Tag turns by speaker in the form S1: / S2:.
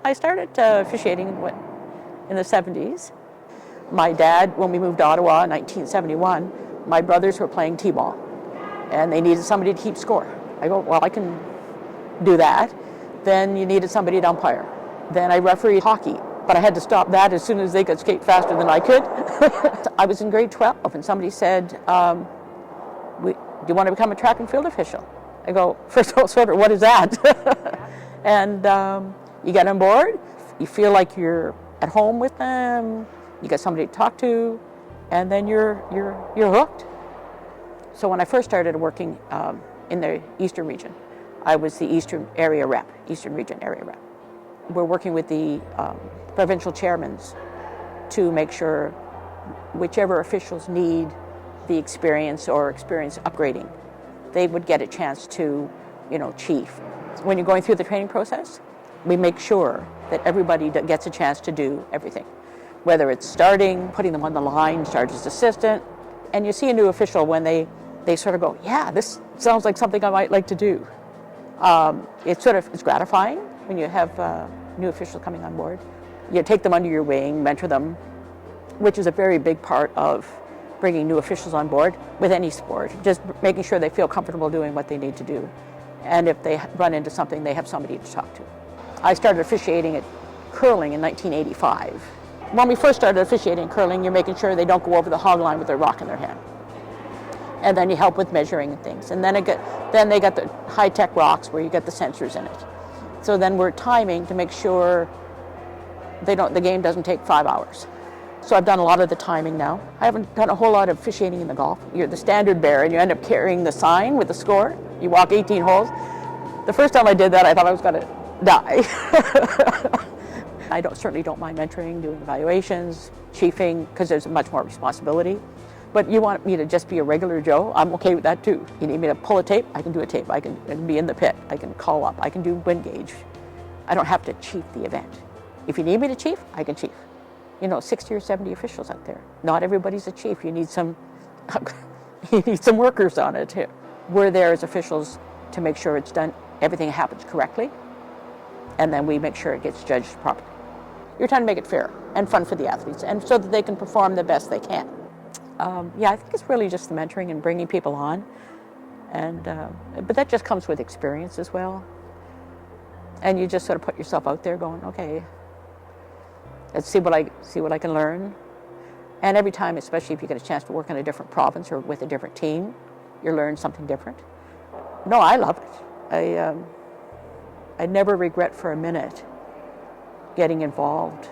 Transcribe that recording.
S1: I started officiating in the 70s. My dad, when we moved to Ottawa in 1971, my brothers were playing t-ball, and they needed somebody to keep score. I go, well, I can do that. Then you needed somebody to umpire. Then I refereed hockey, but I had to stop that as soon as they could skate faster than I could. I was in grade 12, and somebody said, do you want to become a track and field official? I go, first of all, sort of, what is that? And you get on board, you feel like you're at home with them, you got somebody to talk to, and then you're hooked. So when I first started working in the Eastern region, I was the Eastern region area rep. We're working with the provincial chairmen to make sure whichever officials need the experience or experience upgrading, they would get a chance to, chief. When you're going through the training process, we make sure that everybody gets a chance to do everything. Whether it's starting, putting them on the line, sergeant's assistant, and you see a new official when they sort of go, yeah, this sounds like something I might like to do. It's gratifying when you have new officials coming on board. You take them under your wing, mentor them, which is a very big part of bringing new officials on board with any sport, just making sure they feel comfortable doing what they need to do. And if they run into something, they have somebody to talk to. I started officiating at curling in 1985. When we first started officiating curling, you're making sure they don't go over the hog line with their rock in their hand. And then you help with measuring and things. And then they got the high-tech rocks where you get the sensors in it. So then we're timing to make sure the game doesn't take 5 hours. So I've done a lot of the timing now. I haven't done a whole lot of officiating in the golf. You're the standard bearer and you end up carrying the sign with the score. You walk 18 holes. The first time I did that, I thought I was going to die. I certainly don't mind mentoring, doing evaluations, chiefing, because there's much more responsibility. But you want me to just be a regular Joe, I'm okay with that too. You need me to pull a tape, I can do a tape. I can be in the pit, I can call up, I can do wind gauge. I don't have to chief the event. If you need me to chief, I can chief. 60 or 70 officials out there. Not everybody's a chief. You need some workers on it too. We're there as officials to make sure it's done, everything happens correctly, and then we make sure it gets judged properly. You're trying to make it fair and fun for the athletes, and so that they can perform the best they can. I think it's really just the mentoring and bringing people on, but that just comes with experience as well. And you just sort of put yourself out there, going, okay, let's see what I can learn. And every time, especially if you get a chance to work in a different province or with a different team, you learn something different. No, I love it. I never regret for a minute getting involved